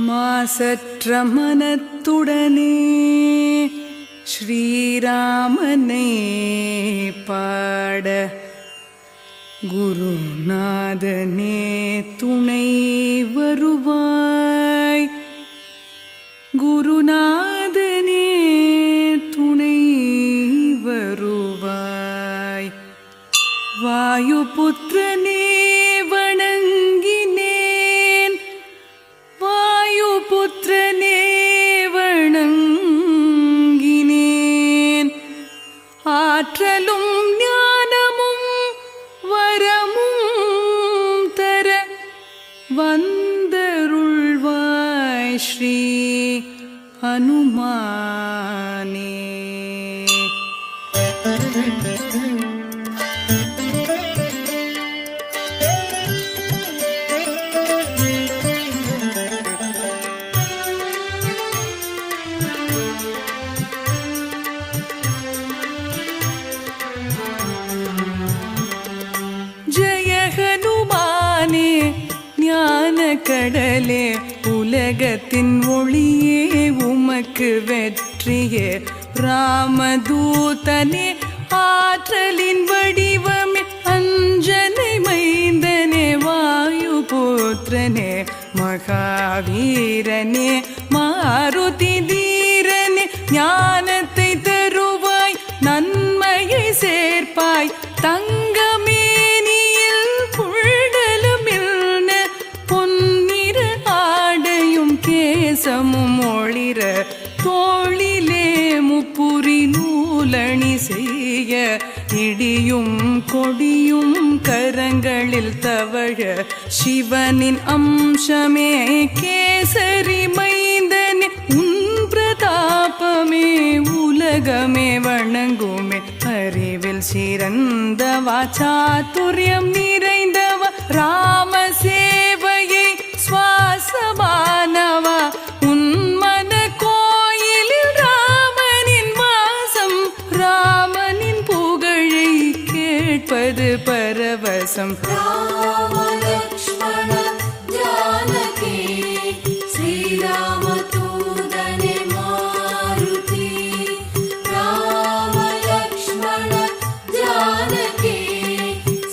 மாசற்ற மனத்துடனே ஸ்ரீராமனை பாட குருநாதனே துணை வருவாய். குருநாதனே துணை வருவாய். வாயுபுத்திரனே வணங்கினேன். வாயுபுத்திரனே வணங்கினேன். ஆற்றலும் ஞானமும் வரமும் தர வந்தருள்வாய் ஸ்ரீ ஹனுமானே. ஜெய ஹனுமானே ஞான கடலே, உலகத்தின் ஒளியே உமக்கு வெற்றியே. ராமதூதனே ஆற்றலின் வடிவமே, அஞ்சனை மைந்தனே வாயுபுத்திரனே. மகாவீரனே மாருதி தீரனே, ஞானத்தை தருவாய் நன்மையை சேர்ப்பாய். தங்கமேனியில் புள்ளலுமில்ன பொன்னிற ஆடையும் கேசமும் ஒளிர, தோளிலே முப்புரி நூலணி செய்ய, இடியும் கொடியும் கரங்களில் தவழ, சிவனின் அம்சமே கேசரி மைந்தனே. உன் பிரதாபமே உலகமே வணங்குமே. அறிவில் சிறந்தவா, சாதுரியம் நிறைந்தவா, ராம சேவையை சுவாசமானவா. உன் மன கோயிலில் ராமனின் வாசம், ராமனின் புகழை கேட்பது பரவசம். ராம லக்ஷ்மண ஜானகி ஸ்ரீராம தூதனே மாருதி. ராம லக்ஷ்மண ஜானகி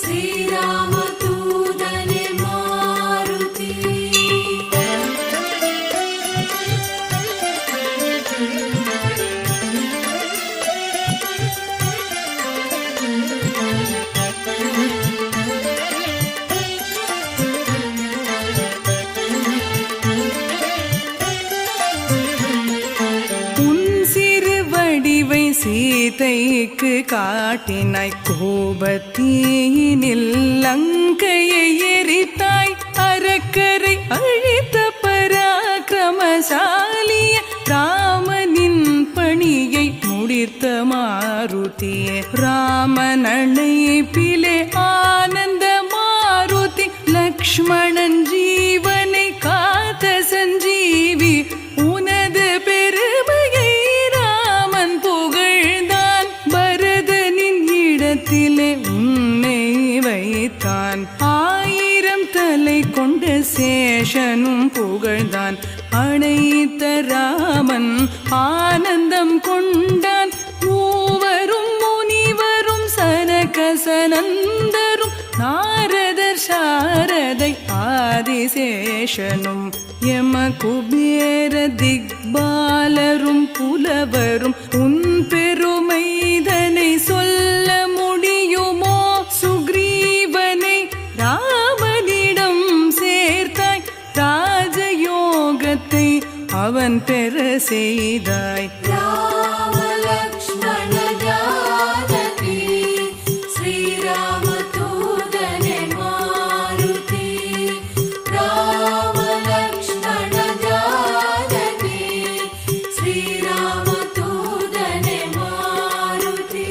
ஸ்ரீராம தூதனே மாருதி. சீதைக்கு காட்டினாய் கோபத்தீனில் லங்கையை எரித்தாய். அரக்கரை அழித்த பராக்கிரமசாலிய ராமனின் பணியை முடித்த மாருதியே. ராமன் அழைப்பிலே ஆனந்த மாருதி, லக்ஷ்மணன் ஜீவனை காத்த சஞ்சீவி. உனது பெருமையை ராமன் புகழ்ந்தான், பரதனின் இடத்திலே உன்னை வைத்தான். 1000 தலை கொண்ட சேஷனும் புகழ்ந்தான். அழைத்த ராமன் ஆனந்தம் கொண்டான். மூவரும் முனிவரும் சனகசனந்தரும், நாரதர் சாரதை ஆதிசேஷனும், யம குபேர திக்பாலரும் புலவரும், உன் பெருமைதனை சொல்ல முடியுமோ? சுக்ரீவனை ராமனிடம் சேர்த்தாய், ராஜயோகத்தை அவன் பெற செய்தாய். ராம லக்ஷ்மண ஜானகி ஸ்ரீராம தூதனே மாருதி. ராம லக்ஷ்மண ஜானகி ஸ்ரீராம தூதனே மாருதி.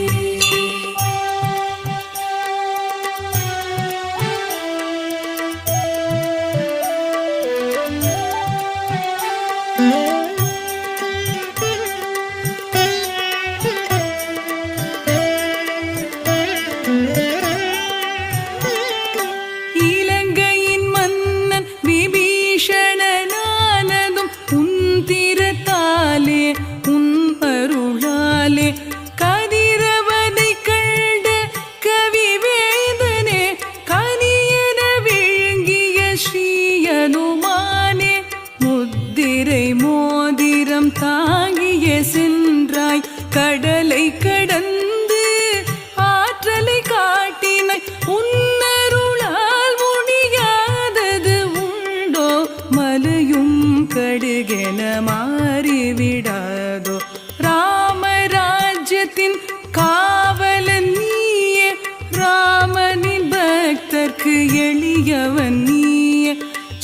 வல்லவன் நீயே.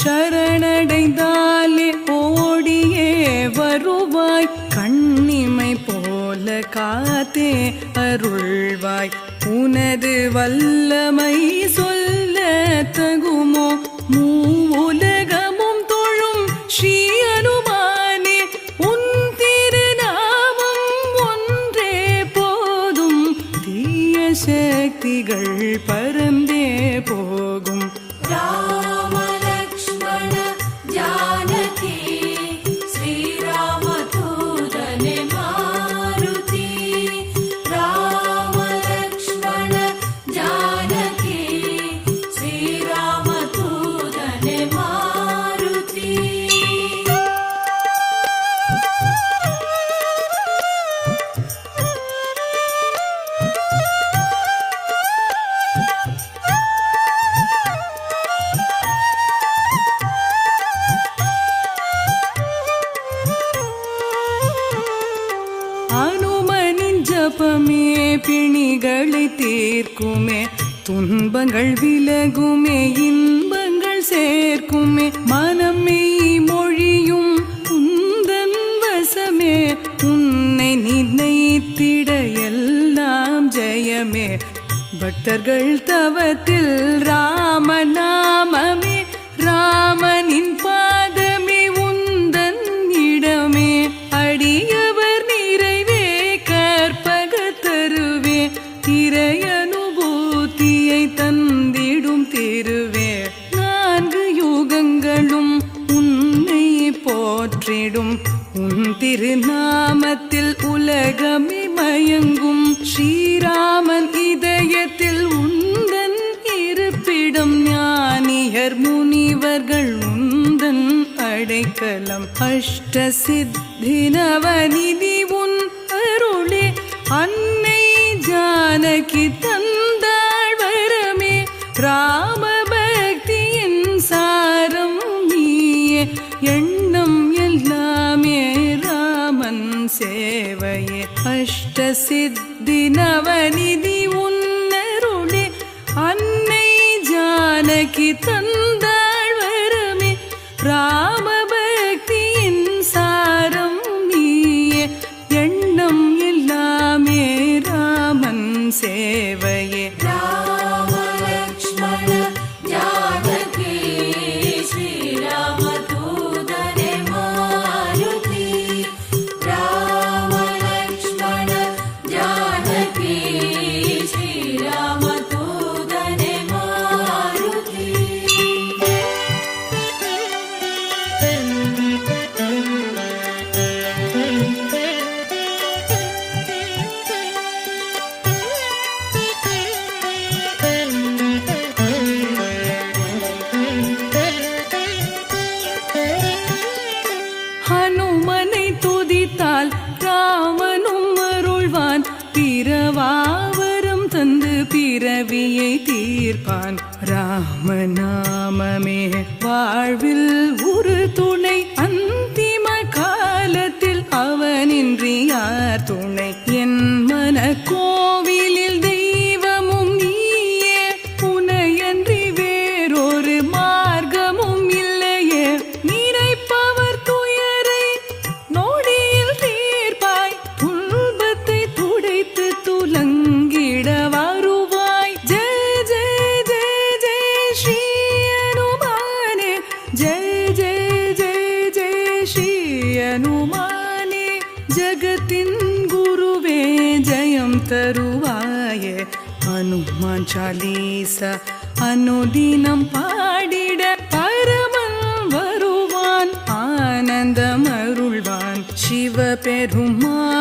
சரணடைந்தாலே ஓடியே வருவாய், கண்ணிமை போல காத்தே அருள்வாய். உனது வல்லமை சொல்ல தகுமோ, மூவுலகமும் தொழும் ஸ்ரீ அனுமானே. உன் திருநாமம் ஒன்றே போதும், தீய சக்திகள் பறந்தே போகும். ராம லக்ஷ்மண ஜானகி ஸ்ரீராம தூதனே மாருதி. ராம லக்ஷ்மண ஜானகி ஸ்ரீராம தூதனே மாருதி. அனுமனின் ஜபமே பிணிகளை தீர்க்குமே, துன்பங்கள் விலகுமே, இன்பங்கள் சேர்க்குமே. மனமே மொழியும் உந்தன் வசமே, உன்னை நினைத்திட எல்லாம் ஜெயமே. பக்தர்கள் தவத்தில் ராமநாமமே, ராமனின் பாதமே உந்தன் இடமே. அடியவர் நிறைவே கற்பக தருவே, திரையனுபூதியை தந்திடும் திருவே. 4 யுகங்களும் உன்னை போற்றிடும், உன் திருநாமத்தில் உலகமே மயங்கும். ஸ்ரீராமன் இதயத்தில் உந்தன் இருப்பிடம், ஞானியர் முனிவர்கள் உந்தன் அடைக்கலம். அஷ்ட சித்தி நவநிதி உன் அருளே, அன்னை ஜானகி தந்தாள் வரமே. ராம பக்தியின் சாரம் நீயே, எண்ணம் எல்லாமே ராமன் சேவையே. அஷ்ட சித்தி நவநிதி உன் அருளே, அன்னை ஜானகி தந்தாள் வரமே. ராம பக்தியின் சாரம் நீயே, எண்ணம் எல்லாமே ராமன் சேவையே. ராம லக்ஷ்மண ஜானகி ஸ்ரீராம தூதனே மாருதி. ராம லக்ஷ்மண ஜானகி ஸ்ரீராம தூதனே மாருதி. ஹனுமனை துதித்தால் ராமனும் அருள்வான், பிறவாவரம் தந்து பிறவியை தீர்ப்பான். ராமநாமமே வாழ்வில் ஒரு துணை, அந்திம காலத்தில் அவனின்றி யார் துணை. என் மன கோவிலில் தெய்வமும் நீயே, உனையன்றி வேறொரு மார்க்கமும் இல்லையே. நினைப்பவர் துயரை நொடியில் தீர்ப்பாய், துன்பத்தை துடைத்து துலங்கிட வருவாய். ஜெய ஜெய ஜெய ஜெய ஸ்ரீ அனுமானே, ஜெய ஜெய ஜெய ஜெய ஸ்ரீ அனுமானே. ஜகத்தின் குருவே ஜெயம் தருவாயே. ஹனுமான் சாலீசா அனுதினம் பாடிட பரமன் வருவான், ஆனந்தம் அருள்வான். சிவபெருமான்